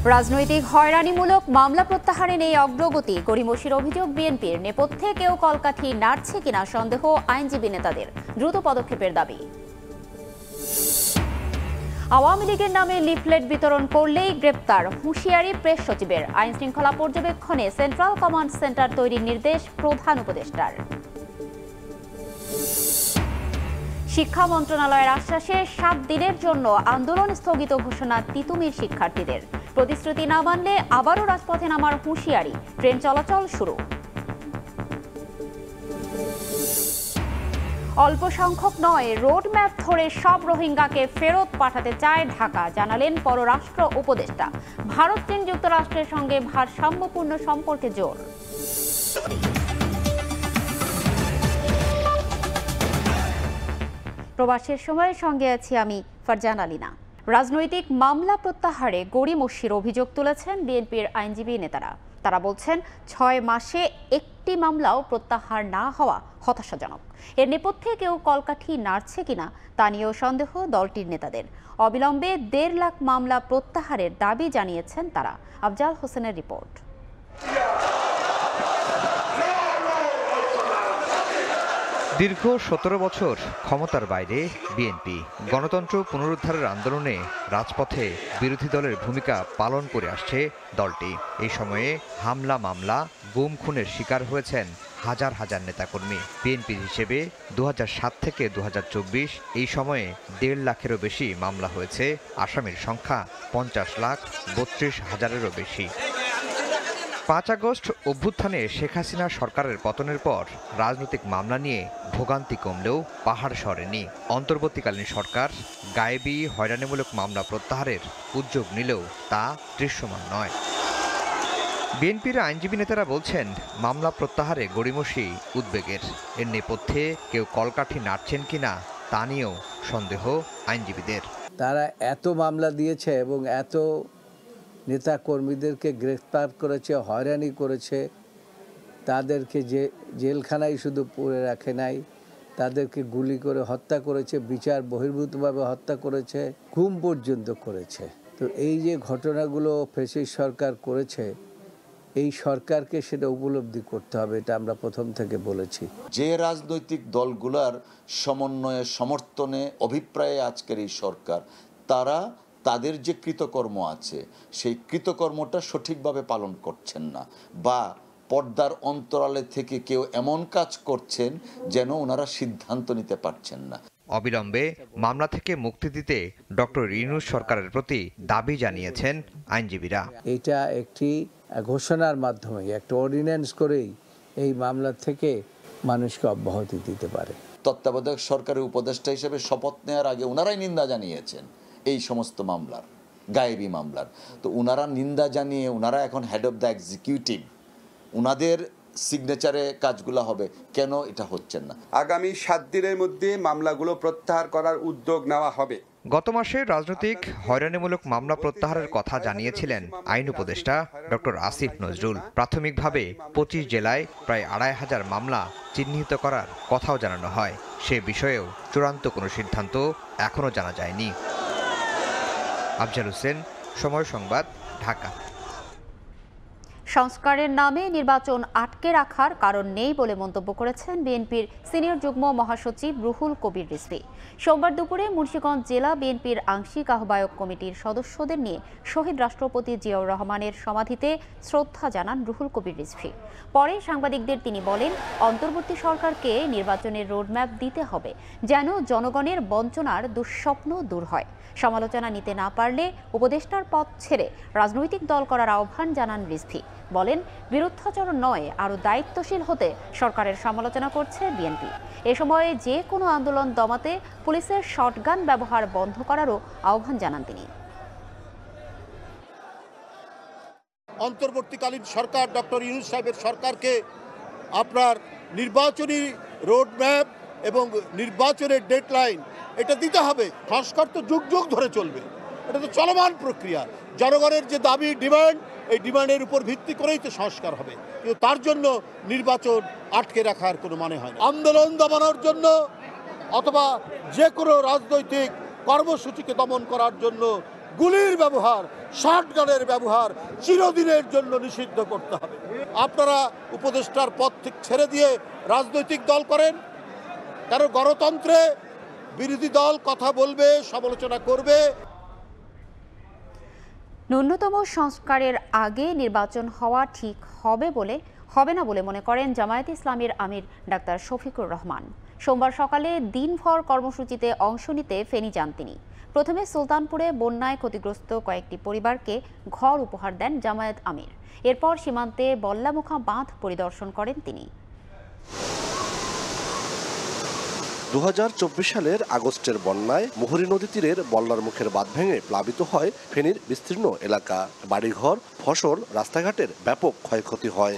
রাজনৈতিক হয়রানিমূলক মামলা প্রত্যাহারে নেই অগ্রগতি। গড়িমসির অভিযোগ বিএনপির নেপথ্যে কেউ কলকাঠি নাড়ছে কিনা সন্দেহ আইনজীবী নেতাদের, দ্রুত পদক্ষেপের দাবি। আওয়ামী লীগের নামে লিফলেট বিতরণ করলেই গ্রেপ্তার, হুঁশিয়ারি প্রেস সচিবের। আইন শৃঙ্খলা পর্যবেক্ষণে সেন্ট্রাল কমান্ড সেন্টার তৈরির নির্দেশ প্রধান উপদেষ্টার। শিক্ষা মন্ত্রণালয়ের আশ্বাসে 7 দিনের জন্য আন্দোলন স্থগিত ঘোষণা তিতুমির শিক্ষার্থীদের। প্রতিশ্রুতি না মানলে আবারও রাজপথে নামার হুঁশিয়ারি, ট্রেন চলাচল শুরু। অল্প সংখ্যক নয়, রোডম্যাপ ধরে সব রোহিঙ্গাকে ফেরত পাঠাতে চায় ঢাকা, জানালেন পররাষ্ট্র উপদেষ্টা। ভারত চীন যুক্তরাষ্ট্রের সঙ্গে ভারসাম্যপূর্ণ সম্পর্কে জোর। প্রবাসের সময়ের সঙ্গে আছি আমি ফারজানা আলিনা। রাজনৈতিক মামলা প্রত্যাহারে গড়িমসির অভিযোগ তুলেছেন বিএনপির আইনজীবী নেতারা। তারা বলছেন 6 মাসে একটি মামলাও প্রত্যাহার না হওয়া হতাশাজনক। এর নেপথ্যে কেউ কলকাঠি নাড়ছে কিনা তা নিয়েও সন্দেহ দলটির নেতাদের। অবিলম্বে 1.5 লাখ মামলা প্রত্যাহারের দাবি জানিয়েছেন তারা। আফজাল হোসেনের রিপোর্ট। দীর্ঘ 17 বছর ক্ষমতার বাইরে বিএনপি গণতন্ত্র পুনরুদ্ধারের আন্দোলনে রাজপথে বিরোধী দলের ভূমিকা পালন করে আসছে দলটি। এই সময়ে হামলা, মামলা, গুম, খুনের শিকার হয়েছেন হাজার হাজার নেতাকর্মী। বিএনপির হিসেবে 2007 থেকে 2024 এই সময়ে 1.5 লাখেরও বেশি মামলা হয়েছে। আসামির সংখ্যা 50 লাখ, 32 হাজারেরও বেশি। 5 আগস্ট অভ্যুত্থানে শেখ হাসিনা সরকারের পতনের পর রাজনৈতিক মামলা নিয়ে ভোগান্তি কমলেও পাহাড় সরেনি। অন্তর্বর্তীকালীন সরকার গায়েবী হয়রানিমূলক মামলা প্রত্যাহারের উদ্যোগ নিলেও তা দৃশ্যমান নয়। বিএনপির আইনজীবী নেতারা বলছেন, মামলা প্রত্যাহারে গড়িমসি উদ্বেগের। এর নেপথ্যে কেউ কলকাঠি নাড়ছেন কিনা তা নিয়েও সন্দেহ আইনজীবীদের। তারা এত মামলা দিয়েছে এবং এত নেতা কর্মীদেরকে গ্রেফতার করেছে, হয়রানি করেছে, তাদেরকে জেলখানায় শুধু পুরে রাখে নাই, তাদেরকে গুলি করে হত্যা করেছে, বিচার বহির্ভূতভাবে হত্যা করেছে, গুম পর্যন্ত করেছে। তো এই যে ঘটনাগুলো ফ্যাসিস্ট সরকার করেছে, এই সরকারকে সেটা উপলব্ধি করতে হবে। এটা আমরা প্রথম থেকে বলেছি। যে রাজনৈতিক দলগুলোর সমন্বয়ে, সমর্থনে, অভিপ্রায়ে আজকের এই সরকার, তারা তাদের যে কৃতকর্ম আছে সেই কৃতকর্মটা সঠিকভাবে পালন করছেন না, বা পর্দার অন্তরালে থেকে কেউ এমন কাজ করছেন যেন ওনারা সিদ্ধান্ত নিতে পারছেন না। অবিলম্বে মামলা থেকে মুক্তি দিতে ডক্টর ইউনূস সরকারের প্রতি দাবি জানিয়েছেন আইনজীবীরা। এটা একটি ঘোষণার মাধ্যমে, একটা অর্ডিন্যান্স করেই এই মামলা থেকে মানুষকে অব্যাহতি দিতে পারে। তত্ত্বাবধায়ক সরকারের উপদেষ্টা হিসেবে শপথ নেওয়ার আগে ওনারাই নিন্দা জানিয়েছেন এই সমস্ত মামলার, গায়েবী মামলার। তো ওনারা নিন্দা জানিয়ে, ওনারা এখন হেড অফ দ্য এক্সিকিউটিভ, ওনাদের সিগনেচারে কাজগুলো হবে, কেন এটা হচ্ছেন না? আগামী 7 দিনের মধ্যে মামলাগুলো প্রত্যাহার করার উদ্যোগ নেওয়া হবে। গত মাসে রাজনৈতিক হয়রানিমূলক মামলা প্রত্যাহারের কথা জানিয়েছিলেন আইন উপদেষ্টা ডক্টর আসিফ নজরুল। প্রাথমিকভাবে 25 জেলায় প্রায় 2,500 মামলা চিহ্নিত করার কথাও জানানো হয়। সে বিষয়েও চূড়ান্ত কোনো সিদ্ধান্ত এখনও জানা যায়নি। আফজাল হোসেন, সময় সংবাদ, ঢাকা। সংস্কারের নামে নির্বাচন আটকে রাখার কারণ নেই বলে মন্তব্য করেছেন বিএনপির সিনিয়র যুগ্ম মহাসচিব রুহুল কবির রিজভী। সোমবার দুপুরে মুন্সিগঞ্জ জেলা বিএনপির আংশিক আহ্বায়ক কমিটির সদস্যদের নিয়ে শহীদ রাষ্ট্রপতি জিয়াউর রহমানের সমাধিতে শ্রদ্ধা জানান রুহুল কবির রিজভী। পরে সাংবাদিকদের তিনি বলেন, অন্তর্বর্তী সরকারকে নির্বাচনের রোডম্যাপ দিতে হবে, যেন জনগণের বঞ্চনার দুঃস্বপ্ন দূর হয়। সমালোচনা নিতে না পারলে উপদেষ্টার পদ ছেড়ে রাজনৈতিক দল করার আহ্বান জানান রিজভী। বলেন, বিরুদ্ধাচরণ নয়, আরও দায়িত্বশীল হতে সরকারের সমালোচনা করছে বিএনপি। এ সময়ে যে কোনো আন্দোলন দমাতে পুলিশের শটগান ব্যবহার বন্ধ করারও আহ্বান জানান তিনি। অন্তর্বর্তীকালীন সরকার, ডক্টর ইউনূস সাহেবের সরকারকে আপনার নির্বাচনী রোডম্যাপ এবং নির্বাচনের ডেডলাইন এটা দিতে হবে। সংস্কার তো যুগ যুগ ধরে চলবে, এটা তো চলমান প্রক্রিয়া। জনগণের যে দাবি, ডিমান্ড, এই ডিমান্ডের উপর ভিত্তি করেই তো সংস্কার হবে। কিন্তু তার জন্য নির্বাচন আটকে রাখার কোনো মানে হয় না। আন্দোলন দমানোর জন্য অথবা যে কোনো রাজনৈতিক কর্মসূচিকে দমন করার জন্য গুলির ব্যবহার, শটগানের ব্যবহার চিরদিনের জন্য নিষিদ্ধ করতে হবে। আপনারা উপদেষ্টার পদ থেকে ছেড়ে দিয়ে রাজনৈতিক দল করেন, কারণ গণতন্ত্রে বিরোধী দল কথা বলবে, সমালোচনা করবে। ন্যূনতম সংস্কারের আগে নির্বাচন হওয়া ঠিক হবে না বলে মনে করেন জামায়াতে ইসলামীর আমির ডাক্তার শফিকুর রহমান। সোমবার সকালে দিনভর কর্মসূচিতে অংশ নিতে ফেনী যান তিনি। প্রথমে সুলতানপুরে বন্যায় ক্ষতিগ্রস্ত কয়েকটি পরিবারকে ঘর উপহার দেন জামায়াত আমির। এরপর সীমান্তে বল্লামুখা বাঁধ পরিদর্শন করেন তিনি। 2024 সালের আগস্টের বন্যায় মুহুরী নদী তীরের বল্লার মুখের বাঁধ ভেঙে প্লাবিত হয় ফেনীর বিস্তীর্ণ এলাকা। বাড়িঘর, ফসল, রাস্তাঘাটের ব্যাপক ক্ষয়ক্ষতি হয়।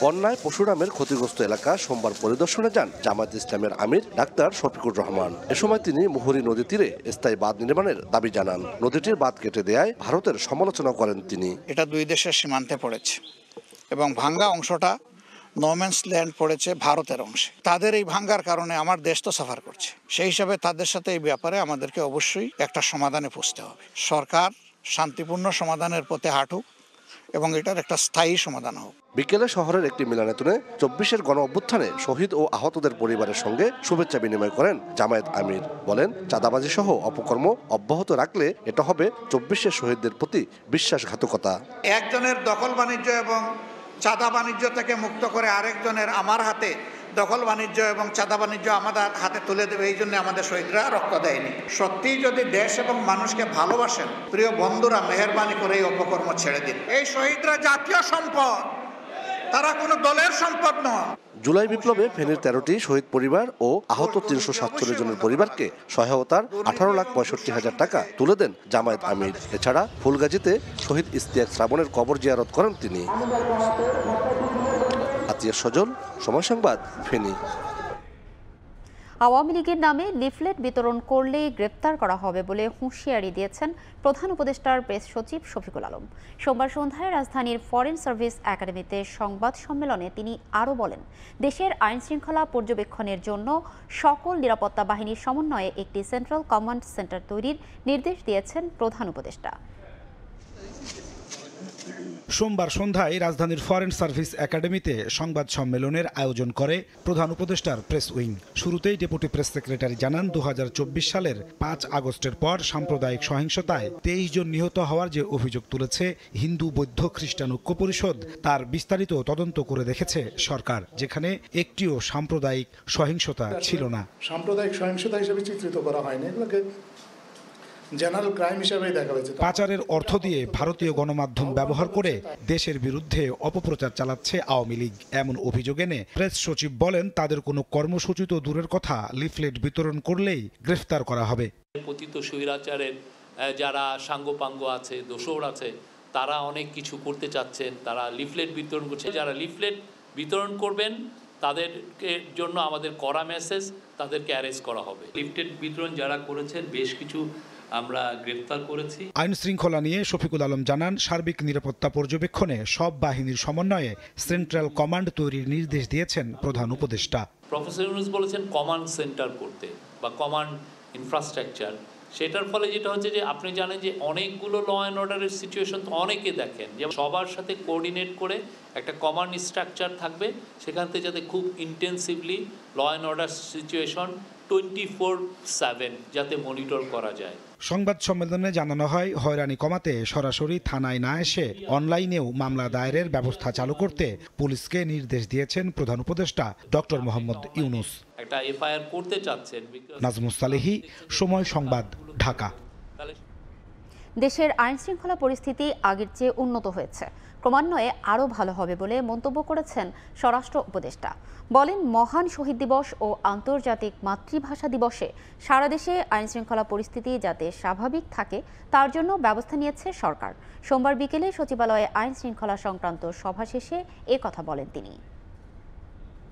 বন্যায় পশুরামের ক্ষতিগ্রস্ত এলাকা সোমবার পরিদর্শনে যান জামায়াত ইসলামের আমির ডাক্তার শফিকুর রহমান। এ সময় তিনি মুহুরী নদী তীরে স্থায়ী বাঁধ নির্মাণের দাবি জানান। নদীটির বাঁধ কেটে দেয়ায় ভারতের সমালোচনা করেন তিনি। এটা দুই দেশের সীমান্তে পড়েছে এবং ভাঙ্গা অংশটা নোম্যান্স ল্যান্ড পড়েছে ভারতের অংশে। তাদের এই ভাঙ্গার কারণে আমার দেশ তো সাফার করছে। সেই হিসাবে তাদের সাথে এই ব্যাপারে আমাদেরকে অবশ্যই একটা সমাধানে পৌঁছতে হবে। সরকার শান্তিপূর্ণ সমাধানের পথে হাঁটুক এবং এটার একটা স্থায়ী সমাধান হোক। বিকেলে শহরের একটি মিলনায়তনে 24-এর গণ অভ্যুত্থানে শহীদ ও আহতদের পরিবারের সঙ্গে শুভেচ্ছা বিনিময় করেন জামায়াত আমির। বলেন, চাঁদাবাজি সহ অপকর্ম অব্যাহত রাখলে এটা হবে 24-এর শহীদদের প্রতি বিশ্বাসঘাতকতা। একজনের দখল বাণিজ্য এবং চাঁদা বাণিজ্য থেকে মুক্ত করে আরেকজনের আমার হাতে দখল বাণিজ্য এবং চাঁদা বাণিজ্য আমাদের হাতে তুলে দেবে, এই জন্য আমাদের শহীদরা রক্ত দেয়নি। সত্যিই যদি দেশ এবং মানুষকে ভালোবাসেন, প্রিয় বন্ধুরা, মেহেরবানি করে এই অপকর্ম ছেড়ে দিন। এই শহীদরা জাতীয় সম্পদ, তারা কোনো দলের সম্পদ নয়। জুলাই বিপ্লবে ফেনীর 13টি শহীদ পরিবার ও আহত 347 জনের পরিবারকে সহায়তার 18,65,000 টাকা তুলে দেন জামায়াত আমির। এছাড়া ফুলগাজীতে শহীদ ইশতিয়াক শ্রাবণের কবর জিয়ারত করেন তিনি। আতিয়া সজল, সময় সংবাদ, ফেনী। আওয়ামী লীগের নামে লিফলেট বিতরণ করলে গ্রেপ্তার করা হবে বলে হুঁশিয়ারি দিয়েছেন প্রধান উপদেষ্টার প্রেস সচিব শফিকুল আলম। সোমবার সন্ধ্যায় রাজধানীর ফরেন সার্ভিস একাডেমিতে সংবাদ সম্মেলনে তিনি আরও বলেন, দেশের আইন শৃঙ্খলা পর্যবেক্ষণের জন্য সকল নিরাপত্তা বাহিনীর সমন্বয়ে একটি সেন্ট্রাল কমান্ড সেন্টার তৈরির নির্দেশ দিয়েছেন প্রধান উপদেষ্টা। সোমবার সন্ধ্যায় রাজধানীর ফরেন সার্ভিস একাডেমিতে সংবাদ সম্মেলনের আয়োজন করে প্রধান উপদেষ্টার প্রেস উইং। শুরুতেই ডেপুটি প্রেস সেক্রেটারি জানান, 2024 সালের 5 আগস্টের পর সাম্প্রদায়িক সহিংসতায় 23 জন নিহত হওয়ার যে অভিযোগ তুলেছে হিন্দু বৌদ্ধ খ্রিস্টান ঐক্য পরিষদ, তার বিস্তারিত তদন্ত করে দেখেছে সরকার, যেখানে একটিও সাম্প্রদায়িক সহিংসতা ছিল না। সাম্প্রদায়িক সহিংসতা হিসেবে চিত্রিত করা হয়নি, এগুলোকে জেনারেল ক্রাইম হিসেবেই দেখা হয়েছে। পাচারের অর্থ দিয়ে ভারতীয় গণমাধ্যম ব্যবহার করে দেশের বিরুদ্ধে অপপ্রচার চালাচ্ছে আওয়ামী লীগ, এমন অভিযোগ এনে প্রেস সচিব বলেন, তাদের কোনো কর্মসূচি তো দূরের কথা, লিফলেট বিতরণ করলেই গ্রেফতার করা হবে। পতিত স্বৈরাচারের যারা সাঙ্গপাঙ্গ আছে, দোসর আছে, তারা অনেক কিছু করতে চাচ্ছেন, তারা লিফলেট বিতরণ করছে। যারা লিফলেট বিতরণ করবেন তাদেরকে জন্য আমাদের কড়া মেসেজ, তাদেরকে অ্যারেস্ট করা হবে। লিফলেট বিতরণ যারা করেছেন বেশ কিছু আমরা গ্রেফতার করেছি। আইন শৃঙ্খলা নিয়ে শফিকুল আলম জানান, সার্বিক নিরাপত্তা পর্যবেক্ষণে সব বাহিনীর সমন্বয়ে সেন্ট্রাল কমান্ড তৈরির নির্দেশ দিয়েছেন প্রধান উপদেষ্টা। প্রফেসর ইউনূস বলেছেন কমান্ড সেন্টার করতে বা কমান্ড ইনফ্রাস্ট্রাকচার। সেটার ফলে যেটা হচ্ছে যে আপনি জানেন যে অনেকগুলো ল অ্যান্ড অর্ডারের সিচুয়েশন তো অনেকে দেখেন, যে সবার সাথে কোঅর্ডিনেট করে একটা কমান্ড স্ট্রাকচার থাকবে, সেখান থেকে যাতে খুব intensively law and order situation 24/7 যাতে মনিটর করা যায়। সংবাদ সম্মেলনে জানানো হয়, হয়রানি কমাতে সরাসরি থানায় না এসে অনলাইনেও মামলা দায়েরের ব্যবস্থা চালু করতে পুলিশকে নির্দেশ দিয়েছেন প্রধান উপদেষ্টা ডক্টর মোহাম্মদ ইউনূস। একটা এফআইআর করতে চাচ্ছেন। নাজমুস সালেহী, সময় সংবাদ, ঢাকা। দেশের আইন শৃঙ্খলা পরিস্থিতি আগের চেয়ে উন্নত হয়েছে, ক্রমান্বয়ে আরও ভালো হবে বলে মন্তব্য করেছেন স্বরাষ্ট্র উপদেষ্টা। বলেন, মহান শহীদ দিবস ও আন্তর্জাতিক মাতৃভাষা দিবসে সারা দেশে আইন শৃঙ্খলা পরিস্থিতি যাতে স্বাভাবিক থাকে তার জন্য ব্যবস্থা নিয়েছে সরকার। সোমবার বিকেলে সচিবালয়ে আইন শৃঙ্খলা সংক্রান্ত সভা শেষে কথা বলেন তিনি।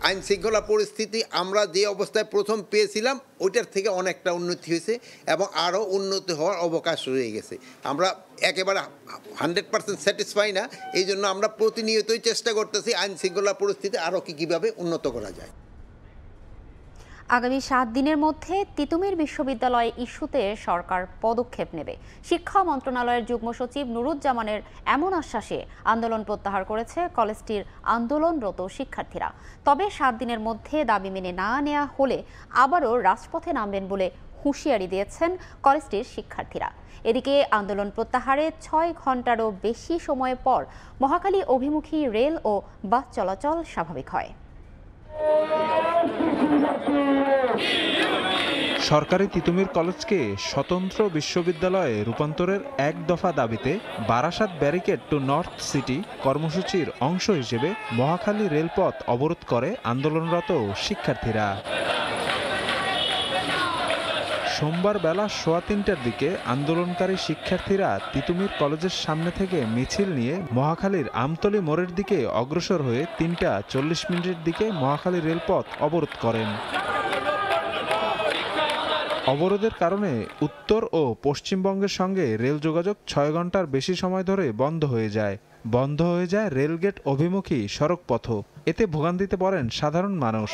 আইন শৃঙ্খলা পরিস্থিতি আমরা যে অবস্থায় প্রথম পেয়েছিলাম ওইটার থেকে অনেকটা উন্নতি হয়েছে এবং আরও উন্নতি হওয়ার অবকাশ রয়ে গেছে। আমরা একেবারে 100% স্যাটিসফাই না, এই জন্য আমরা প্রতিনিয়তই চেষ্টা করতেছি আইন শৃঙ্খলা পরিস্থিতি আরও কীভাবে উন্নত করা যায়। আগামী 7 দিনের মধ্যে তিতুমির বিশ্ববিদ্যালয় ইস্যুতে সরকার পদক্ষেপ নেবে। শিক্ষা মন্ত্রণালয়ের যুগ্ম সচিব নুরুজ্জামানের এমন আশ্বাসে আন্দোলন প্রত্যাহার করেছে কলেজটির আন্দোলনরত শিক্ষার্থীরা। তবে 7 দিনের মধ্যে দাবি মেনে না নেওয়া হলে আবারও রাজপথে নামবেন বলে হুঁশিয়ারি দিয়েছেন কলেজটির শিক্ষার্থীরা। এদিকে আন্দোলন প্রত্যাহারে 6 ঘন্টারও বেশি সময় পর মহাখালী অভিমুখী রেল ও বাস চলাচল স্বাভাবিক হয়। সরকারি তিতুমির কলেজকে স্বতন্ত্র বিশ্ববিদ্যালয়ে রূপান্তরের এক দফা দাবিতে Barasat barricade two north city কর্মসূচির অংশ হিসেবে মহাখালী রেলপথ অবরোধ করে আন্দোলনরত শিক্ষার্থীরা। সোমবার বেলা 3:15টার দিকে আন্দোলনকারী শিক্ষার্থীরা তিতুমির কলেজের সামনে থেকে মিছিল নিয়ে মহাখালীর আমতলী মোড়ের দিকে অগ্রসর হয়ে 3:40 দিকে মহাখালী রেলপথ অবরোধ করেন। অবরোধের কারণে উত্তর ও পশ্চিমবঙ্গের সঙ্গে রেল যোগাযোগ 6 ঘন্টার বেশি সময় ধরে বন্ধ হয়ে যায়। বন্ধ হয়ে যায় রেলগেট অভিমুখী সড়কপথও। এতে ভোগান্তিতে পড়েন সাধারণ মানুষ।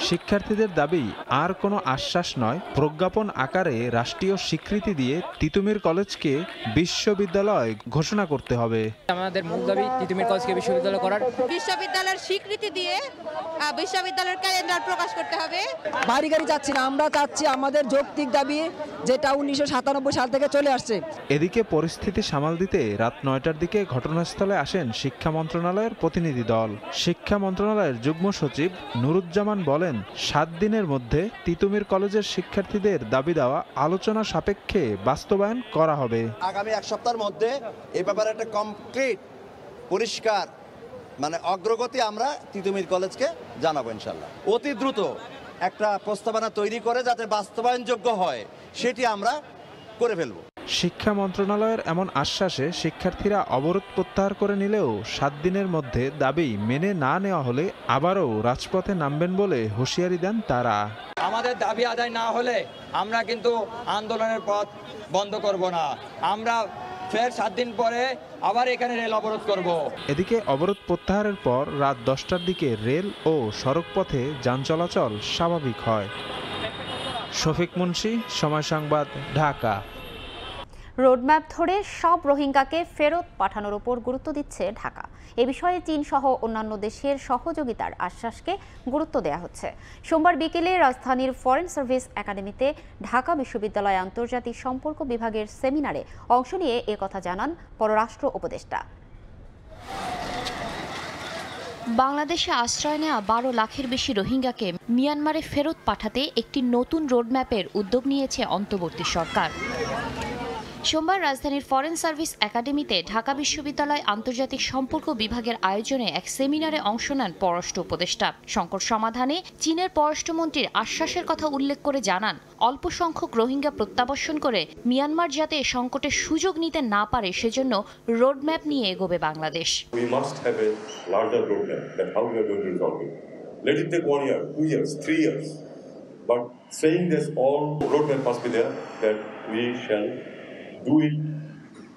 শিক্ষার্থীদের দাবি আর কোনো আশ্বাস নয়, প্রজ্ঞাপন আকারে রাষ্ট্রীয় স্বীকৃতি দিয়ে তিতুমির কলেজকে বিশ্ববিদ্যালয় ঘোষণা করতে হবে। আমাদের মূল দাবি তিতুমির কলেজকে বিশ্ববিদ্যালয় করার, বিশ্ববিদ্যালয়ের স্বীকৃতি দিয়ে বিশ্ববিদ্যালয়ের ক্যালেন্ডার প্রকাশ করতে হবে। বাড়ি গাড়ি চাচ্ছি না, আমরা চাচ্ছি আমাদের যৌক্তিক দাবি যেটা 1997 সাল থেকে চলে আসছে। এদিকে পরিস্থিতি সামাল দিতে রাত 9টার দিকে ঘটনাস্থলে আসেন শিক্ষা মন্ত্রণালয়ের প্রতিনিধি দল। শিক্ষা মন্ত্রণালয়ের যুগ্ম সচিব নুরুজ্জামান বলেন, 7 দিনের মধ্যে তিতুমির কলেজের শিক্ষার্থীদের দাবি দেওয়া আলোচনা সাপেক্ষে বাস্তবায়ন করা হবে। আগামী 1 সপ্তাহের মধ্যে এই ব্যাপারে একটা কমপ্লিট পরিষ্কার অগ্রগতি আমরা তিতুমির কলেজকে জানাবো ইনশাল্লাহ। অতি দ্রুত একটা প্রস্তাবনা তৈরি করে যাতে বাস্তবায়নযোগ্য হয় সেটি আমরা করে ফেলব। শিক্ষা মন্ত্রণালয়ের এমন আশ্বাসে শিক্ষার্থীরা অবরোধ প্রত্যাহার করে নিলেও 7 দিনের মধ্যে দাবি মেনে না নেওয়া হলে আবারও রাজপথে নামবেন বলে হুঁশিয়ারি দেন তারা। আমাদের দাবি আদায় না হলে আমরা কিন্তু আন্দোলনের পথ বন্ধ করব না। আমরা ফের 7 দিন পরে আবার এখানে রেল অবরোধ করব। এদিকে অবরোধ প্রত্যাহারের পর রাত 10টার দিকে রেল ও সড়ক পথে যান চলাচল স্বাভাবিক হয়। শফিক মুন্সি, সময় সংবাদ, ঢাকা। রোডম্যাপ ধরে সব রোহিঙ্গাকে ফেরত পাঠানোর উপর গুরুত্ব দিচ্ছে ঢাকা। এ বিষয়ে চীন সহ অন্যান্য দেশের সহযোগিতার আশ্বাসকে গুরুত্ব দেওয়া হচ্ছে। সোমবার বিকেলে রাজধানীর ফরেন সার্ভিস একাডেমিতে ঢাকা বিশ্ববিদ্যালয় আন্তর্জাতিক সম্পর্ক বিভাগের সেমিনারে অংশ নিয়ে একথা জানান পররাষ্ট্র উপদেষ্টা। বাংলাদেশে আশ্রয় নেওয়া 12 লাখের বেশি রোহিঙ্গাকে মিয়ানমারে ফেরত পাঠাতে একটি নতুন রোডম্যাপের উদ্যোগ নিয়েছে অন্তর্বর্তী সরকার। সোমবার রাজধানীর ফরেন সার্ভিস একাডেমিতে ঢাকা বিশ্ববিদ্যালয় আন্তর্জাতিক সম্পর্ক বিভাগের আয়োজনে এক সেমিনারে অংশ নেন পররাষ্ট্র উপদেষ্টা। সংকট সমাধানে চীনের পররাষ্ট্রমন্ত্রীর আশ্বাসের কথা উল্লেখ করে জানান, অল্প সংখ্যক রোহিঙ্গা প্রত্যাবর্ষণ করে মিয়ানমার যাতে সংকটের সুযোগ নিতে না পারে সেজন্য রোডম্যাপ নিয়ে এগোবে Bangladesh. We must have a larger roadmap that how we are going to resolve it. Let it take 1 year, 2 years, 3 years. But saying this, all roadmap must be there that we shall do it,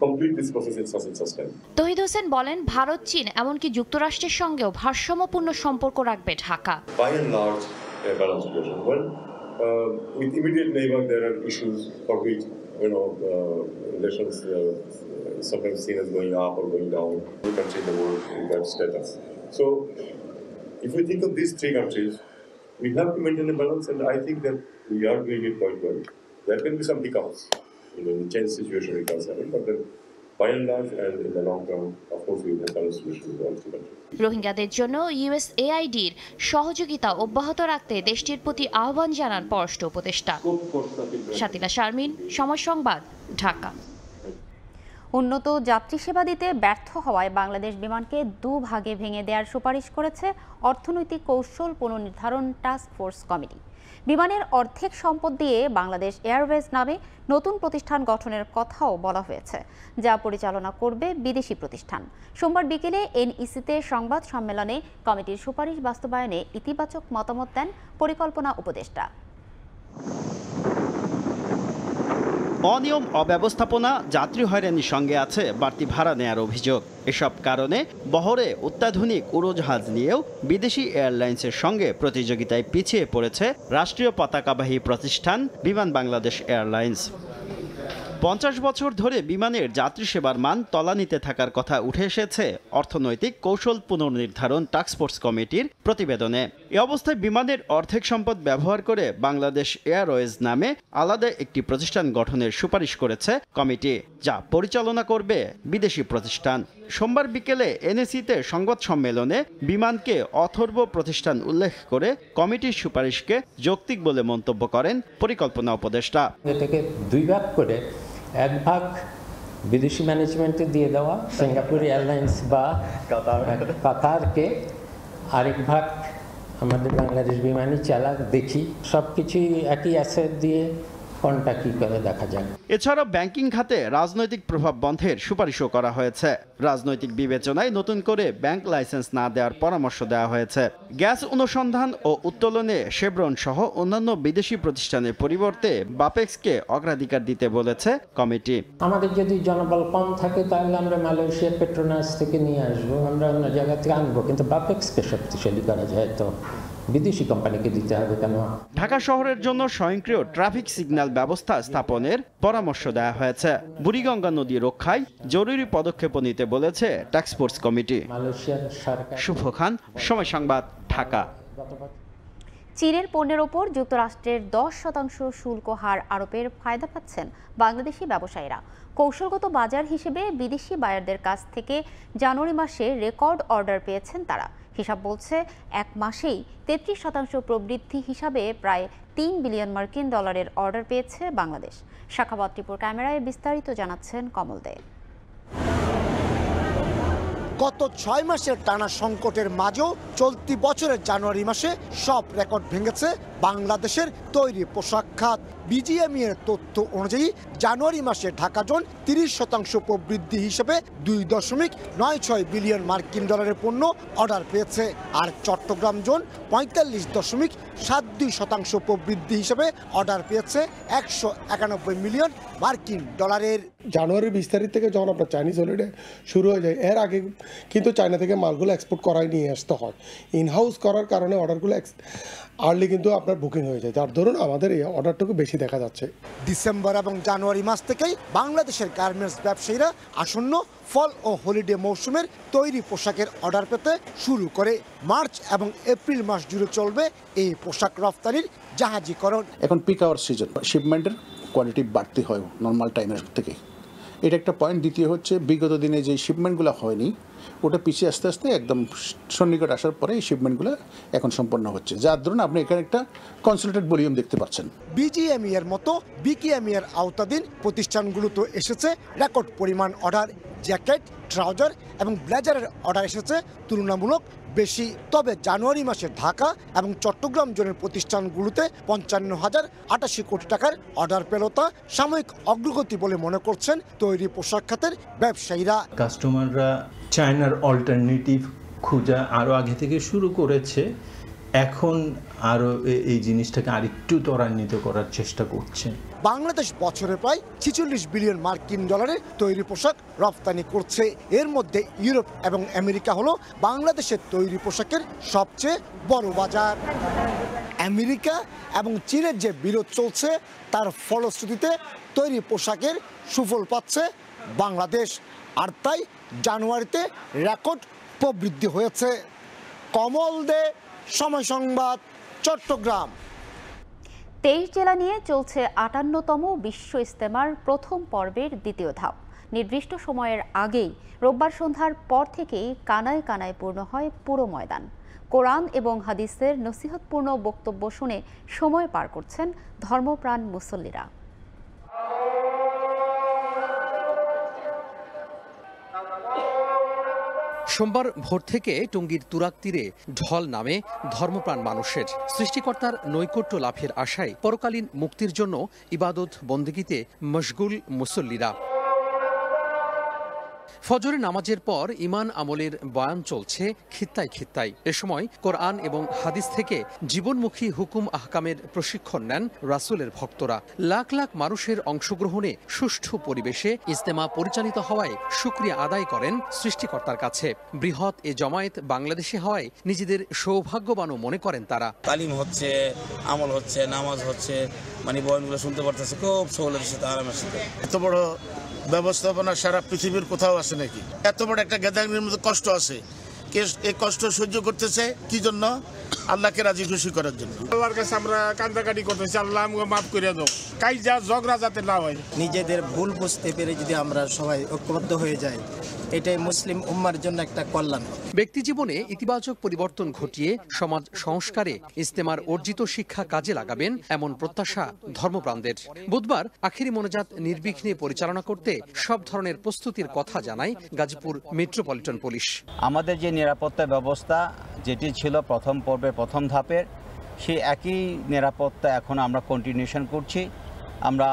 complete this process in such time. তহিদ হোসেন বলেন, ভারত, চীন এমনকি যুক্তরাষ্ট্রের সঙ্গেও ভারসাম্যপূর্ণ সম্পর্ক রাখবে Dhaka. By and large, a balanced situation. Well, with immediate neighbor, there are issues for which relations sometimes seen as going up or going down. We can change the world in that status. So, if we think of these 3 countries, we have to maintain a balance, and I think that we are doing it quite well. There can be some hiccups. In a change situation it does happen, but then by and large and in the long term, of course, we will have a solution with all 3 countries. রোহিঙ্গাদের জন্য USAIDর সহযোগিতা অব্যাহত রাখতে দেশটির প্রতি আহ্বান জানান পররাষ্ট্র উপদেষ্টা। শাতিলা শারমিন, সময় সংবাদ, ঢাকা। উন্নত যাত্রী সেবা দিতে ব্যর্থ হওয়ায় বাংলাদেশ বিমানকে 2 ভাগে ভেঙে দেওয়ার সুপারিশ করেছে অর্থনৈতিক কৌশল পুনর্নির্ধারণ টাস্ক ফোর্স কমিটি। বিমানের অর্ধেক সম্পদ দিয়ে বাংলাদেশ এয়ারওয়েজ নামে নতুন প্রতিষ্ঠান গঠনের কথাও বলা হয়েছে, যা পরিচালনা করবে বিদেশি প্রতিষ্ঠান। সোমবার বিকেলে NEC-তে সংবাদ সম্মেলনে কমিটির সুপারিশ বাস্তবায়নে ইতিবাচক মতামত দেন পরিকল্পনা উপদেষ্টা। অনিয়ম, অব্যবস্থাপনা, যাত্রী হয়রানির সঙ্গে আছে বাড়তি ভাড়া নেয়ার অভিযোগ। এসব কারণে বহরে অত্যাধুনিক উড়োজাহাজ নিয়েও বিদেশি এয়ারলাইন্সের সঙ্গে প্রতিযোগিতায় পিছিয়ে পড়েছে রাষ্ট্রীয় পতাকাবাহী প্রতিষ্ঠান বিমান বাংলাদেশ এয়ারলাইন্স। 50 বছর ধরে বিমানের যাত্রী সেবার মান তলানিতে থাকার কথা উঠে এসেছে অর্থনৈতিক কৌশল পুনর্নির্ধারণ টাস্কফোর্স কমিটির প্রতিবেদনে। এ অবস্থায় বিমানের অর্ধেক সম্পদ ব্যবহার করে বাংলাদেশ এয়ারওয়েজ নামে আলাদা একটি প্রতিষ্ঠান গঠনের সুপারিশ করেছে কমিটি, যা পরিচালনা করবে বিদেশি প্রতিষ্ঠান। সোমবার বিকেলে এনএসিতে সংবাদ সম্মেলনে বিমানকে অথর্ব প্রতিষ্ঠান উল্লেখ করে কমিটির সুপারিশকে যৌক্তিক বলে মন্তব্য করেন পরিকল্পনা উপদেষ্টা। এটাকে 2 ভাগ করে 1 ভাগ বিদেশি ম্যানেজমেন্টে দিয়ে দেওয়া সিঙ্গাপুর এয়ারলাইন্স বা কাতারকে, আরেক ভাগ আমাদের বাংলাদেশ বিমানই চালাক, দেখি সব কিছুই একই অ্যাসেট দিয়ে কোনটা কি করে দেখা যায়। এছাড়াও ব্যাংকিং খাতে রাজনৈতিক প্রভাব বন্ধের সুপারিশও করা হয়েছে। রাজনৈতিক বিবেচনায় নতুন করে ব্যাংক লাইসেন্স না দেওয়ার পরামর্শ দেওয়া হয়েছে। গ্যাস অনুসন্ধান ও উত্তোলনে শেভরন সহ অন্যান্য বিদেশি প্রতিষ্ঠানের পরিবর্তে বাপেক্সকে অগ্রাধিকার দিতে বলেছে কমিটি। আমাদের যদি জনবল কম থাকে তাহলে আমরা মালয়েশিয়া পেট্রোনাস থেকে নিয়ে আসবো, আমরা অন্য জায়গা থেকে আনবো, কিন্তু বাপেক্সকে শক্তিশালী করা যায় তো বিদেশি কোম্পানিকে দিতে হবে কেন? ঢাকা শহরের জন্য স্বয়ংক্রিয় ট্রাফিক সিগন্যাল ব্যবস্থা স্থাপনের পরামর্শ দেওয়া হয়েছে। বুড়িগঙ্গা নদী রক্ষায় জরুরি পদক্ষেপ নিতে বলেছে টাস্কফোর্স কমিটি। শুভ খান, সময় সংবাদ, ঢাকা। চীনের পণ্যের ওপর যুক্তরাষ্ট্রের 10% শুল্ক হার আরোপের ফায়দা পাচ্ছেন বাংলাদেশি ব্যবসায়ীরা। কৌশলগত বাজার হিসেবে বিদেশি বায়ারদের কাছ থেকে জানুয়ারি মাসে রেকর্ড অর্ডার পেয়েছেন তারা। হিসাব বলছে 1 মাসেই 33% প্রবৃদ্ধি হিসাবে প্রায় 3 বিলিয়ন মার্কিন ডলারের অর্ডার পেয়েছে বাংলাদেশ। শাখাবত টিপুর ক্যামেরায় বিস্তারিত জানাচ্ছেন কমল দে। গত 6 মাসের টানা সংকটের মাঝেও চলতি বছরের জানুয়ারি মাসে সব রেকর্ড ভেঙেছে বাংলাদেশের তৈরি পোশাক খাত। বিজিএমই এর তথ্য অনুযায়ী জানুয়ারি মাসে ঢাকা জোন 30% প্রবৃদ্ধি হিসেবে 2.96 বিলিয়ন মার্কিন ডলারের পণ্য অর্ডার পেয়েছে, আর চট্টগ্রাম জোন 45.72% প্রবৃদ্ধি হিসেবে অর্ডার পেয়েছে 191 মিলিয়ন মার্কিন ডলারের। জানুয়ারির 20 তারিখ থেকে যখন আপনার চাইনিজ হলিডে শুরু হয়ে যায়, এর আগে কিন্তু চায়না থেকে মালগুলো এক্সপোর্ট করাই নিয়ে আসতে হয়। ইনহাউস করার কারণে অর্ডারগুলো আর্লি কিন্তু আপনার বুকিং হয়ে যায়, যার ধরুন আমাদের এই অর্ডারটুকু বেশি দেখা যাচ্ছে। ডিসেম্বর এবং জানুয়ারি মাস থেকেই বাংলাদেশের গার্মেন্টস ব্যবসায়ীরা আসন্ন ফল ও হলিডে মৌসুমের তৈরি পোশাকের অর্ডার পেতে শুরু করে। মার্চ এবং এপ্রিল মাস জুড়ে চলবে এই পোশাক রফতানির জাহাজীকরণ। এখন পিক আওয়ার সিজন, শিপমেন্টের কোয়ালিটি বাড়তি হয় নর্মাল টাইমের থেকে, এটা একটা পয়েন্ট। দ্বিতীয় হচ্ছে বিগত দিনে যে শিপমেন্টগুলো হয়নি ওটা পিছিয়ে আস্তে আস্তে একদম সন্নিকট আসার পরে এই শিপমেন্টগুলো এখন সম্পন্ন হচ্ছে, যার ধরুন আপনি এখানে একটা কনসেন্ট্রেটেড ভলিউম দেখতে পাচ্ছেন। বিজিএমই এর মতো বিকিএমই এর আওতাধীন প্রতিষ্ঠানগুলোতে এসেছে রেকর্ড পরিমাণ অর্ডার। জ্যাকেট, ট্রাউজার এবং ব্লেজারের অর্ডার এসেছে তুলনামূলক বেশি। তবে জানুয়ারি মাসে ঢাকা এবং চট্টগ্রাম জোনের প্রতিষ্ঠানগুলোতে 55,088 কোটি টাকার অর্ডার পেল, তা সাময়িক অগ্রগতি বলে মনে করছেন তৈরি পোশাক খাতের ব্যবসায়ীরা। কাস্টমাররা চায়নার অল্টারনেটিভ খোঁজা আরও আগে থেকে শুরু করেছে, এখন আরও এই জিনিসটাকে আরেকটু ত্বরান্বিত করার চেষ্টা করছে। বাংলাদেশ বছরে প্রায় 46 বিলিয়ন মার্কিন ডলারের তৈরি পোশাক রপ্তানি করছে। এর মধ্যে ইউরোপ এবং আমেরিকা হলো বাংলাদেশের তৈরি পোশাকের সবচেয়ে বড় বাজার। আমেরিকা এবং চীনের যে বিরোধ চলছে তার ফলশ্রুতিতে তৈরি পোশাকের সুফল পাচ্ছে বাংলাদেশ, আর তাই জানুয়ারিতে রেকর্ড প্রবৃদ্ধি হয়েছে। কমল দে, সময় সংবাদ, চট্টগ্রাম। 23 জেলা নিয়ে চলছে 58তম বিশ্ব ইজতেমার প্রথম পর্বের দ্বিতীয় ধাপ। নির্দিষ্ট সময়ের আগেই রোববার সন্ধ্যার পর থেকেই কানায় কানায় পূর্ণ হয় পুরো ময়দান। কোরআন এবং হাদিসের নসিহতপূর্ণ বক্তব্য শুনে সময় পার করছেন ধর্মপ্রাণ মুসল্লিরা। সোমবার ভোর থেকে টঙ্গীর তুরাগ তীরে ঢল নামে ধর্মপ্রাণ মানুষের। সৃষ্টিকর্তার নৈকট্য লাভের আশায় পরকালীন মুক্তির জন্য ইবাদত বন্দেগীতে মশগুল মুসল্লিরা। ফজরের নামাজের পর ইমান আমলের বয়ান চলছে খিত্তায় খিত্তায়। এ সময় কোরআন এবং হাদিস থেকে জীবনমুখী হুকুম আহকামের প্রশিক্ষণ নেন রাসূলের ভক্তরা। লাখ লাখ মানুষের অংশগ্রহণে সুষ্ঠু পরিবেশে ইজতেমা পরিচালিত হওয়ায় শুকরিয়া আদায় করেন সৃষ্টিকর্তার কাছে। বৃহৎ এ জমায়েত বাংলাদেশে হওয়ায় নিজেদের সৌভাগ্যবানও মনে করেন তারা। তালিম হচ্ছে, আমল হচ্ছে, নামাজ হচ্ছে, মানে বয়ানগুলো শুনতে পারতেছে খুব সহলের সাথে, আরামের সাথে। এত বড় ব্যবস্থাপনা সারা পৃথিবীর কোথাও আছে নাকি? এত বড় একটা গ্যাদারিংয়ের মধ্যে কষ্ট আছে, এই কষ্ট সহ্য করতেছে কি জন্য? আল্লাহকে রাজি খুশি করার জন্য। আল্লাহর কাছে আমরা কান্দাকাটি করতেছি, আল্লাহ আমাকে মাফ করে দাও, কাইজা ঝগড়া যাতে না হয়। নিজেদের ভুল বুঝতে পেরে যদি আমরা সবাই ঐক্যবদ্ধ হয়ে যাই, এটাই মুসলিম উম্মার জন্য একটা কল্যাণ। ব্যক্তি জীবনে ইতিবাচক পরিবর্তন ঘটিয়ে সমাজ সংস্কারে ইজতেমার অর্জিত শিক্ষা কাজে লাগাবেন এমন প্রত্যাশা ধর্মপ্রাণদের। বুধবার আখিরি মোনাজাত নির্বিঘ্নে পরিচালনা করতে সব ধরনের প্রস্তুতির কথা জানায় গাজীপুর মেট্রোপলিটন পুলিশ। আমাদের যে নিরাপত্তা ব্যবস্থা যেটি ছিল প্রথম পর্বের প্রথম ধাপের, সেই একই নিরাপত্তা এখন আমরা কন্টিনিউশন করছি। আমরা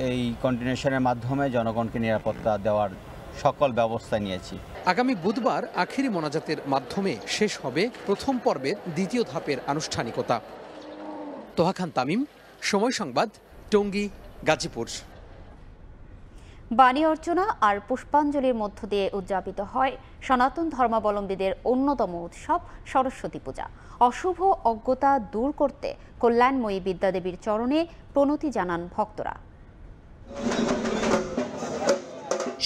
এই কন্টিনিউশনের মাধ্যমে জনগণকে নিরাপত্তা দেওয়ার সকল ব্যবস্থা নিয়েছি। আগামী বুধবার আখিরি মোনাজাতের মাধ্যমে শেষ হবে প্রথম পর্বের দ্বিতীয় ধাপের আনুষ্ঠানিকতা। তোহা খান তামিম, সময় সংবাদ, টঙ্গী, গাজীপুর। বাণী অর্চনা আর পুষ্পাঞ্জলির মধ্য দিয়ে উদযাপিত হয় সনাতন ধর্মাবলম্বীদের অন্যতম উৎসব সরস্বতী পূজা। অশুভ অজ্ঞতা দূর করতে কল্যাণময়ী বিদ্যাদেবীর চরণে প্রণতি জানান ভক্তরা।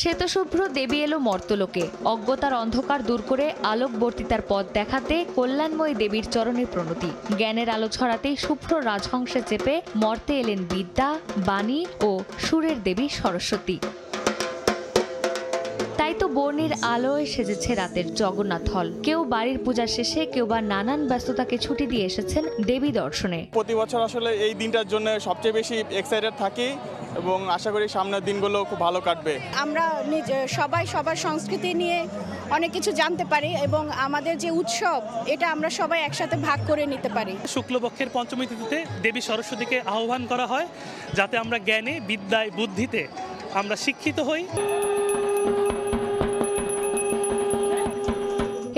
শ্বেতশুভ্র দেবী এলো মর্তলোকে, অজ্ঞতার অন্ধকার দূর করে আলোকবর্তিতার পথ দেখাতে কল্যাণময়ী দেবীর চরণে প্রণতি। জ্ঞানের আলো ছড়াতেই শুভ্র রাজহংসে চেপে মর্তে এলেন বিদ্যা, বাণী ও সুরের দেবী সরস্বতী। তাই তো বর্ণের আলোয় সেজেছে রাতের জগন্নাথ হল। কেউ বাড়ির পূজা শেষে, কেউ বা নানান ব্যস্ততাকে ছুটি দিয়ে এসেছেন দেবী দর্শনে। প্রতি বছর আসলে এই দিনটার জন্য সবচেয়ে বেশি এক্সাইটেড থাকি এবং আশা করি সামনের দিনগুলো খুব ভালো কাটবে। আমরা সবাই সবার সংস্কৃতি নিয়ে অনেক কিছু জানতে পারি এবং আমাদের যে উৎসব এটা আমরা সবাই একসাথে ভাগ করে নিতে পারি। শুক্লপক্ষের পঞ্চমী তিথিতে দেবী সরস্বতীকে আহ্বান করা হয় যাতে আমরা জ্ঞানে, বিদ্যায়, বুদ্ধিতে আমরা শিক্ষিত হই।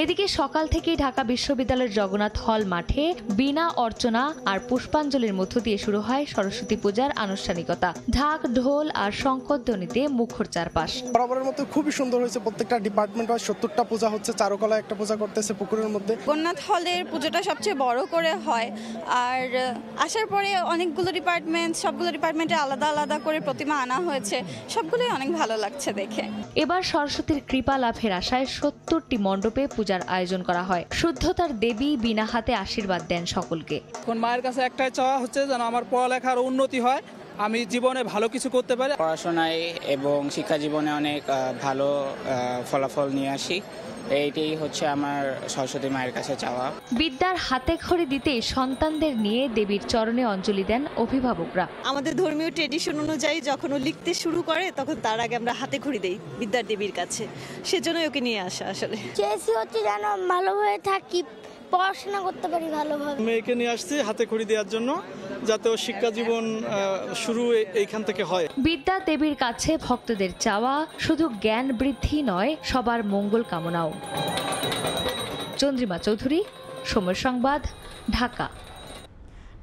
এদিকে সকাল থেকেই ঢাকা বিশ্ববিদ্যালয়ের জগন্নাথ হল মাঠে বীণা অর্চনা আর পুষ্পাঞ্জলির মধ্য দিয়ে শুরু হয় সরস্বতী পূজার আনুষ্ঠানিকতা। ঢাক, ঢোল আর শঙ্খধ্বনিতে মুখর চারপাশ। বরাবরের মতো খুবই সুন্দর হয়েছে। প্রত্যেকটা ডিপার্টমেন্ট 70টা পূজা হচ্ছে, চারুকলা একটা পূজা করতেছে পুকুরের মধ্যে। জগন্নাথ হলের পুজোটা সবচেয়ে বড় করে হয় আর আসার পরে অনেকগুলো ডিপার্টমেন্ট, সবগুলো ডিপার্টমেন্টে আলাদা আলাদা করে প্রতিমা আনা হয়েছে, সবগুলোই অনেক ভালো লাগছে দেখে। এবার সরস্বতীর কৃপা লাভের আশায় 70টি মণ্ডপে পূজার আয়োজন করা হয়। শুদ্ধতার দেবী বিনা হাতে আশীর্বাদ দেন সকলকে। কোন মায়ের কাছে একটাই চাওয়া হচ্ছে যেন আমার পড়ালেখার উন্নতি হয়, আমি জীবনে ভালো কিছু করতে পারি। পড়াশোনায় এবং শিক্ষা জীবনে অনেক ভালো ফলাফল নিয়ে আসি, এইটাই হচ্ছে আমার সরস্বতী মায়ের কাছে চাওয়া। বিদ্যার হাতে খড়ি দিতে সন্তানদের নিয়ে দেবীর চরণে অঞ্জলি দেন অভিভাবকরা। আমাদের ধর্মীয় ট্রেডিশন অনুযায়ী যখন ও লিখতে শুরু করে তখন তার আগে আমরা হাতে খড়ি দেই বিদ্যার দেবীর কাছে, সেজন্য ওকে নিয়ে আসা। আসলে চেয়েছি হচ্ছে যেন ভালোভাবে থাকি, পড়াশোনা করতে পারি ভালোভাবে। মেয়েকে নিয়ে আসছি হাতে খড়ি দেওয়ার জন্য, যাতে ও শিক্ষা জীবন শুরু এইখান থেকে হয়। বিদ্যা দেবীর কাছে ভক্তদের চাওয়া শুধু জ্ঞান বৃদ্ধি নয়, সবার মঙ্গল কামনাও। চন্দ্রিমা চৌধুরী, সময় সংবাদ, ঢাকা।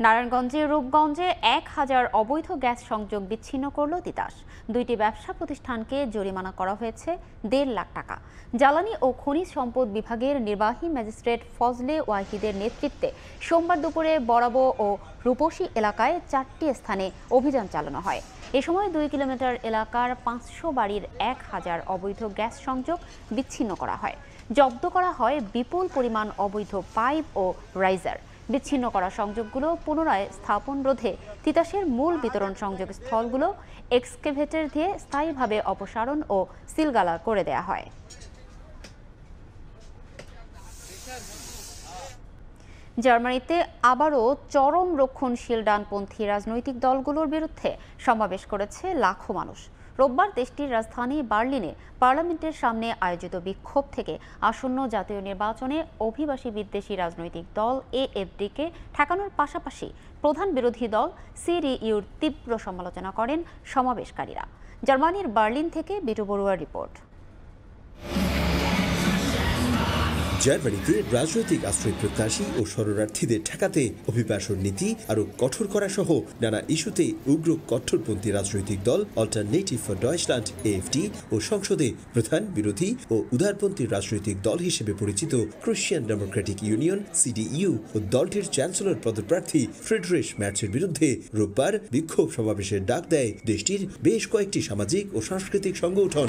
নারায়ণগঞ্জের রূপগঞ্জে 1000 অবৈধ গ্যাস সংযোগ বিচ্ছিন্ন করল তিতাস। 2টি ব্যবসা প্রতিষ্ঠানকে জরিমানা করা হয়েছে 1.5 লাখ টাকা। জ্বালানি ও খনিজ সম্পদ বিভাগের নির্বাহী ম্যাজিস্ট্রেট ফজলে ওয়াহিদের নেতৃত্বে সোমবার দুপুরে বরাবো ও রূপসী এলাকায় 4টি স্থানে অভিযান চালানো হয়। এ সময় 2 কিলোমিটার এলাকার 500 বাড়ির 1000 অবৈধ গ্যাস সংযোগ বিচ্ছিন্ন করা হয়। জব্দ করা হয় বিপুল পরিমাণ অবৈধ পাইপ ও রাইজার। বিচ্ছিন্ন করা সংযোগগুলো পুনরায় স্থাপন রোধে তিতাসের মূল বিতরণ সংযোগ স্থলগুলো এক্সকেভেটর দিয়ে স্থায়ীভাবে অপসারণ ও সিলগালা করে দেয়া হয়। জার্মানিতে আবারও চরম রক্ষণশীল ডানপন্থী রাজনৈতিক দলগুলোর বিরুদ্ধে সমাবেশ করেছে লাখো মানুষ। রোববার দেশটির রাজধানী বার্লিনে পার্লামেন্টের সামনে আয়োজিত বিক্ষোভ থেকে আসন্ন জাতীয় নির্বাচনে অভিবাসী বিদ্বেষী রাজনৈতিক দল এএফডিকে ঠেকানোর পাশাপাশি প্রধান বিরোধী দল সিডিইউর তীব্র সমালোচনা করেন সমাবেশকারীরা। জার্মানির বার্লিন থেকে বিটু বড়ুয়ার রিপোর্ট। জার্মানিতে রাজনৈতিক আশ্রয় প্রত্যাশী ও শরণার্থীদের ঠেকাতে অভিবাসন নীতি আরো কঠোর করা সহ নানা ইস্যুতে উগ্র কঠোরপন্থী রাজনৈতিক দল অল্টারনেটিভ ফর ডয়েচল্যান্ড AfD ও সংসদে প্রধান বিরোধী ও উদারপন্থী রাজনৈতিক দল হিসেবে পরিচিত ক্রিশ্চিয়ান ডেমোক্রেটিক ইউনিয়ন CDU ও দলটির চ্যান্সেলর পদপ্রার্থী ফ্রিডরিশ ম্যার্চের বিরুদ্ধে রোববার বিক্ষোভ সমাবেশের ডাক দেয় দেশটির বেশ কয়েকটি সামাজিক ও সাংস্কৃতিক সংগঠন।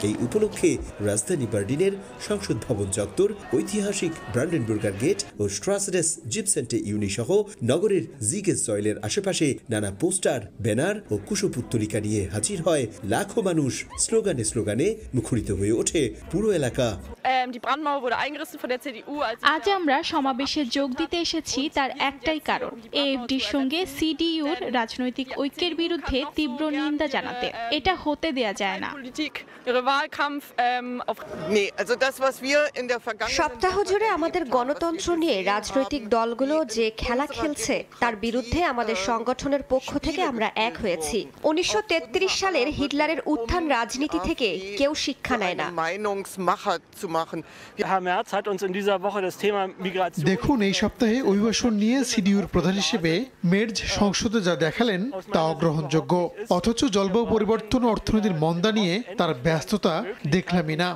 এই উপলক্ষে রাজধানী বার্লিনের সংসদ ভবন চত্বর, ঐতিহাসিক ব্রান্ডেনবুর্গার গেট ও স্ট্রাসডেস জিপসেন্টে ইউনি সহ নগরের জিগেস জয়েলের আশেপাশে নানা পোস্টার, ব্যানার ও কুশপুত্তলিকা নিয়ে হাজির হয় লাখো মানুষ। স্লোগানে স্লোগানে মুখরিত হয়ে ওঠে পুরো এলাকা। আজ আমরা সমাবেশে যোগ দিতে এসেছি তার একটাই কারণ, AfDর সঙ্গে CDUর রাজনৈতিক ঐক্যের বিরুদ্ধে তীব্র নিন্দা জানাতে। এটা হতে দেয়া যায় না। সপ্তাহ জুড়ে আমাদের গণতন্ত্র নিয়ে রাজনৈতিক দলগুলো যে খেলা খেলছে তার বিরুদ্ধে আমাদের সংগঠনের পক্ষ থেকে আমরা এক হয়েছি। 1933 সালের হিটলারের উত্থান রাজনীতি থেকে কেউ শিক্ষা নেয় না। দেখুন, এই সপ্তাহে অভিবাসন নিয়ে CDUর প্রধান হিসেবে মের্জ সংসদে যা দেখালেন তা অগ্রহণযোগ্য, অথচ জলবায়ু পরিবর্তন ও অর্থনীতির মন্দা নিয়ে তার ব্যস্ততা দেখলামই না।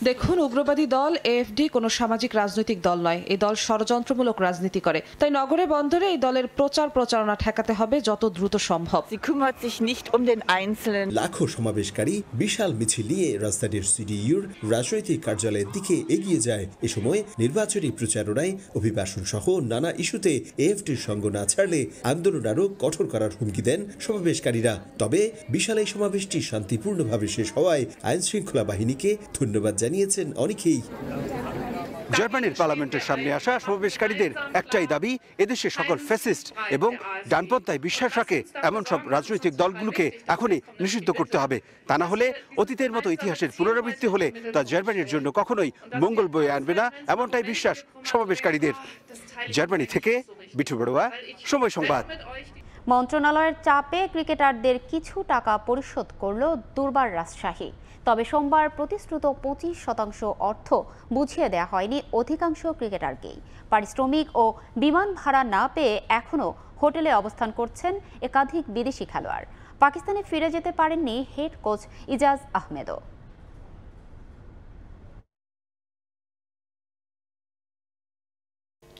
দেখুন, উগ্রবাদী দল AfD কোনো সামাজিক রাজনৈতিক দল নয়। এই দল ষড়যন্ত্রমূলক রাজনীতি করে। তাই নগরে বন্দরে এই দলের প্রচারণা ঠেকাতে হবে যত দ্রুত সম্ভব। লাখো সমাবেশকারী বিশাল মিছিল নিয়ে রাজধানীর CDUর রাজনৈতিক কার্যালয়ের দিকে এগিয়ে যায়। এ সময় নির্বাচনী প্রচারণায় অভিবাসন সহ নানা ইস্যুতে AfDর সঙ্গ না ছাড়লে আন্দোলন আরো কঠোর করার হুমকি দেন সমাবেশকারীরা। তবে বিশাল এই সমাবেশটি শান্তিপূর্ণভাবে শেষ হওয়ায় আইন শৃঙ্খলা বাহিনীকে ধন্যবাদ জানিয়েছেন অনেকেই। জার্মানির পার্লামেন্টের সামনে আসা সমাবেশকারীদের একটাই দাবি, এদেশে সকল ফ্যাসিস্ট এবং ডানপন্থায় বিশ্বাস রাখে এমন সব রাজনৈতিক দলগুলোকে এখনই নিষিদ্ধ করতে হবে। তা না হলে অতীতের মতো ইতিহাসের পুনরাবৃত্তি হলে তা জার্মানির জন্য কখনোই মঙ্গল বয়ে আনবে না, এমনটাই বিশ্বাস সমাবেশকারীদের। জার্মানি থেকে বিটু বড়ুয়া, সময় সংবাদ। মন্ত্রণালয়ের চাপে ক্রিকেটারদের কিছু টাকা পরিশোধ করল দুর্বার রাজশাহী। তবে সোমবার প্রতিশ্রুত 25% অর্থ বুঝিয়ে দেওয়া হয়নি অধিকাংশ ক্রিকেটারকেই। পারিশ্রমিক ও বিমান ভাড়া না পেয়ে এখনও হোটেলে অবস্থান করছেন একাধিক বিদেশি খেলোয়াড়। পাকিস্তানে ফিরে যেতে পারেননি হেড কোচ ইজাজ আহমেদও।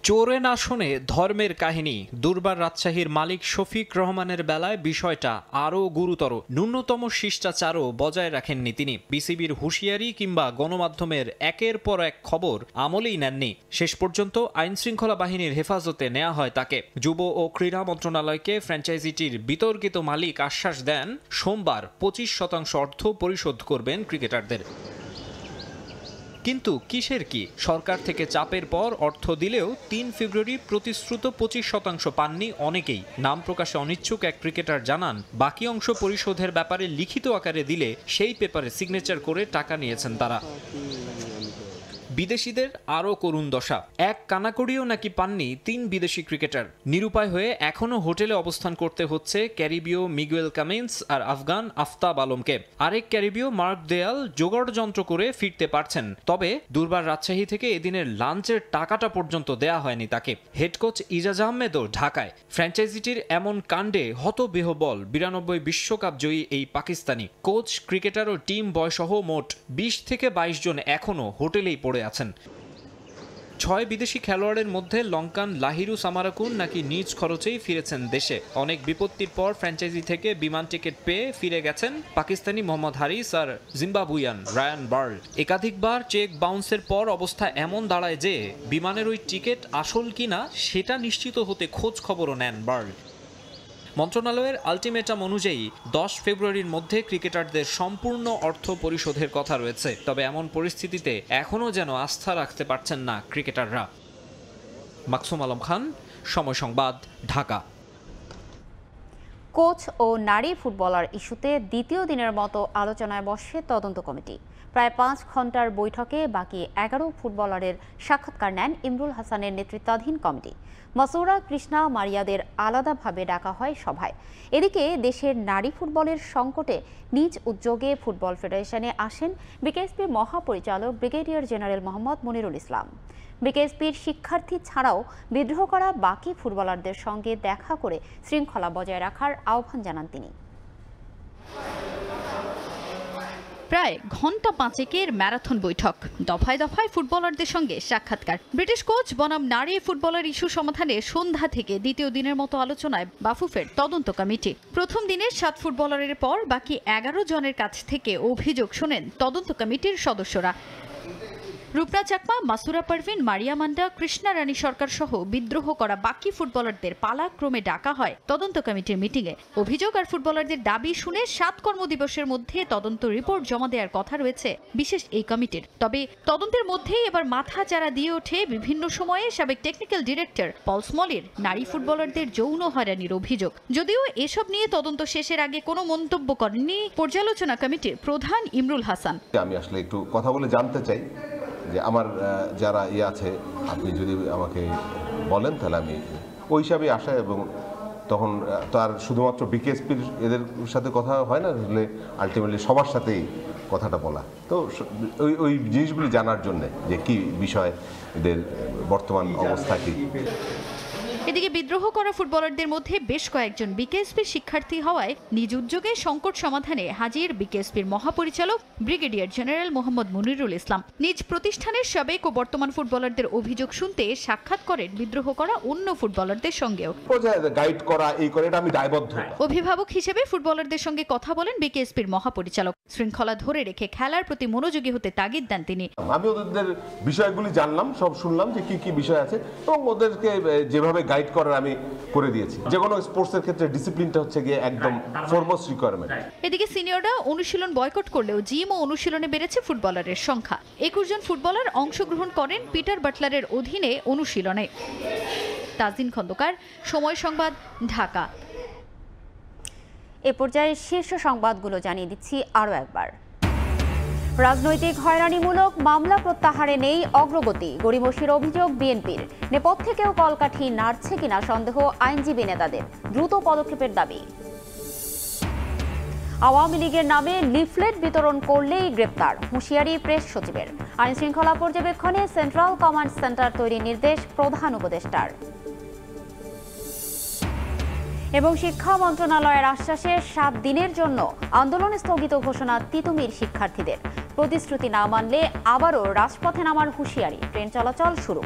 চোরে না শোনে ধর্মের কাহিনী। দুর্বার রাজশাহীর মালিক শফিক রহমানের বেলায় বিষয়টা আরও গুরুতর। ন্যূনতম শিষ্টাচারও বজায় রাখেননি তিনি। বিসিবির হুঁশিয়ারি কিংবা গণমাধ্যমের একের পর এক খবর আমলেই নেননি। শেষ পর্যন্ত আইন শৃঙ্খলা বাহিনীর হেফাজতে নেওয়া হয় তাকে। যুব ও ক্রীড়া মন্ত্রণালয়কে ফ্র্যাঞ্চাইজিটির বিতর্কিত মালিক আশ্বাস দেন সোমবার 25% অর্থ পরিশোধ করবেন ক্রিকেটারদের। কিন্তু কিসের কি? সরকার থেকে চাপের পর অর্থ দিলেও 3 ফেব্রুয়ারি প্রতিশ্রুত 25% পাননি অনেকেই। নাম প্রকাশে অনিচ্ছুক এক ক্রিকেটার জানান, বাকি অংশ পরিশোধের ব্যাপারে লিখিত আকারে দিলে সেই পেপারে সিগনেচার করে টাকা নিয়েছেন তারা। বিদেশিদের আরও করুণ দশা। এক কানাকড়িও নাকি পাননি 3 বিদেশি ক্রিকেটার। নিরুপায় হয়ে এখনও হোটেলে অবস্থান করতে হচ্ছে ক্যারিবীয় মিগুয়েল কামিন্স আর আফগান আফতাব আলমকে। আরেক ক্যারিবীয় মার্ক দেয়াল জোগাড় যন্ত্র করে ফিরতে পারছেন, তবে দুর্বার রাজশাহী থেকে এদিনের লাঞ্চের টাকাটা পর্যন্ত দেয়া হয়নি তাকে। হেড কোচ ইজাজ আহমেদও ঢাকায়। ফ্র্যাঞ্চাইজিটির এমন কাণ্ডে হতবিহ্বল 92 বিশ্বকাপ জয়ী এই পাকিস্তানি কোচ, ক্রিকেটার ও টিম বয়সহ মোট 20 থেকে 22 জন এখনও হোটেলেই পড়ে আছেন। 6 বিদেশি খেলোয়াড়ের মধ্যে লঙ্কান লাহিরু সামারাকুন নাকি নিজ খরচেই ফিরেছেন দেশে। অনেক বিপত্তির পর ফ্র্যাঞ্চাইজি থেকে বিমান টিকিট পেয়ে ফিরে গেছেন পাকিস্তানি মোহাম্মদ হারিস আর জিম্বাবুয়ান রায়ান বার্ল। একাধিকবার চেক বাউন্সের পর অবস্থা এমন দাঁড়ায় যে বিমানের ওই টিকিট আসল কিনা সেটা নিশ্চিত হতে খোঁজ খবরও নেন বার্ল। মন্ত্রণালয়ের আলটিমেটাম অনুযায়ী 10 ফেব্রুয়ারির মধ্যে ক্রিকেটারদের সম্পূর্ণ অর্থ পরিশোধের কথা রয়েছে। তবে এমন পরিস্থিতিতে এখনও যেন আস্থা রাখতে পারছেন না ক্রিকেটাররা। মাকসুম আলম খান, সময় সংবাদ, ঢাকা। কোচ ও নারী ফুটবলার ইস্যুতে দ্বিতীয় দিনের মতো আলোচনায় বসে তদন্ত কমিটি। প্রায় 5 ঘন্টার বৈঠকে বাকি 11 ফুটবলারের সাক্ষাৎকার নেন ইমরুল হাসানের নেতৃত্বাধীন কমিটি। মাসুরা, কৃষ্ণা, মারিয়াদের আলাদাভাবে ডাকা হয় সভায়। এদিকে দেশের নারী ফুটবলের সংকটে নিজ উদ্যোগে ফুটবল ফেডারেশনে আসেন বিকেএসপির মহাপরিচালক ব্রিগেডিয়ার জেনারেল মোহাম্মদ মনিরুল ইসলাম। বিকেএসপির শিক্ষার্থী ছাড়াও বিদ্রোহ করা বাকি ফুটবলারদের সঙ্গে দেখা করে শৃঙ্খলা বজায় রাখার আহ্বান জানান তিনি। প্রায় ঘন্টা 5 ম্যারাথন বৈঠক, দফায় দফায় ফুটবলারদের সঙ্গে সাক্ষাৎকার। ব্রিটিশ কোচ বনাম নারী ফুটবলার ইস্যু সমাধানে সন্ধ্যা থেকে দ্বিতীয় দিনের মতো আলোচনায় বাফুফের তদন্ত কমিটি। প্রথম দিনে 7 ফুটবলারের পর বাকি 11 জনের কাছ থেকে অভিযোগ শোনেন তদন্ত কমিটির সদস্যরা। রূপনা চাকমা, মাসুরা পারভিন, মারিয়া মান্ডা, কৃষ্ণা রানী সরকার সহ বিদ্রোহ করা বাকি ফুটবলারদের পালাক্রমে ডাকা হয় তদন্ত কমিটির মিটিংয়ে। অভিযোগ আর ফুটবলারদের দাবি শুনে 7 কর্মদিবসের মধ্যে তদন্ত রিপোর্ট জমা দেওয়ার কথা রয়েছে বিশেষ এই কমিটির। তবে তদন্তের মধ্যেই এবার মাথা চারা দিয়ে ওঠে বিভিন্ন সময়ে সাবেক টেকনিক্যাল ডিরেক্টর পল স্মলির নারী ফুটবলারদের যৌন হয়রানির অভিযোগ। যদিও এসব নিয়ে তদন্ত শেষের আগে কোনো মন্তব্য করেননি পর্যালোচনা কমিটির প্রধান ইমরুল হাসান। আমি আসলে একটু কথা বলে জানতে চাই যে আমার যারা আছে, আপনি যদি আমাকে বলেন তাহলে আমি ওই হিসাবে আসা, এবং তখন তার শুধুমাত্র বিকেএসপির এদের সাথে কথা হয় না, আসলে আলটিমেটলি সবার সাথেই কথাটা বলা। তো ওই জিনিসগুলি জানার জন্য যে কি বিষয়, এদের বর্তমান অবস্থা কি। এদিকে বিদ্রোহ করা ফুটবলারদের মধ্যে বেশ কয়েকজন বিকেএসপির শিক্ষার্থী হওয়ায় নিজ উদ্যোগে সংকট সমাধানে হাজির বিকেএসপির মহাপরিচালক ব্রিগেডিয়ার জেনারেল মোহাম্মদ মনিরুল ইসলাম। নিজ প্রতিষ্ঠানের সাবেক ও বর্তমান ফুটবলারদের অভিযোগ শুনতে সাক্ষাৎ করেন বিদ্রোহ করা অন্য ফুটবলারদের সঙ্গেও। গাইড করা এই করে এটা আমি দায়বদ্ধ। অভিভাবক হিসেবে ফুটবলারদের সঙ্গে কথা বলেন বিকেএসপির মহাপরিচালক। শৃঙ্খলা ধরে রেখে খেলার প্রতি মনোযোগী হতে তাগিদ দেন তিনি। আমি ওদের বিষয়গুলি জানলাম, সব শুনলাম যে কি কি বিষয় আছে, এবং ওদেরকে যেভাবে গাইড করার আমি করে দিয়েছি। যে কোনো স্পোর্টসের ক্ষেত্রে ডিসিপ্লিনটা হচ্ছে গিয়ে একদম ফরমোস্ট রিকোয়ারমেন্ট। এদিকে সিনিয়ররা অনুশীলন বয়কট করলেও জিম ও অনুশীলনে বেড়েছে ফুটবলারের সংখ্যা। 21 জন ফুটবলার অংশগ্রহণ করেন পিটার বাটলারের অধীনে অনুশীলনে। তাজিন খন্দকার, সময় সংবাদ, ঢাকা। এ পর্যায়ে শীর্ষ সংবাদগুলো জানিয়ে দিচ্ছি আরও একবার। রাজনৈতিক হয়রানিমূলক মামলা প্রত্যাহারে নেই অগ্রগতি, গড়িমসির অভিযোগ বিএনপির। নেপথ্যেও কলকাঠি নাড়ছে কিনা সন্দেহ আইনজীবী নেতাদের, দ্রুত পদক্ষেপের দাবি। আওয়ামী লীগের নামে লিফলেট বিতরণ করলেই গ্রেপ্তার, হুঁশিয়ারি প্রেস সচিবের। আইন শৃঙ্খলা পর্যবেক্ষণে সেন্ট্রাল কমান্ড সেন্টার তৈরির নির্দেশ প্রধান উপদেষ্টার। এবং শিক্ষা মন্ত্রণালয়ের আশ্বাসে 7 দিনের জন্য আন্দোলন স্থগিত ঘোষণা তিতুমির শিক্ষার্থীদের। প্রতিশ্রুতি না মানলে আবারও রাজপথে নামার হুঁশিয়ারি, ট্রেন চলাচল শুরু।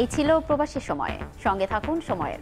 এই ছিল প্রবাসী সময়। সঙ্গে থাকুন সময়ের।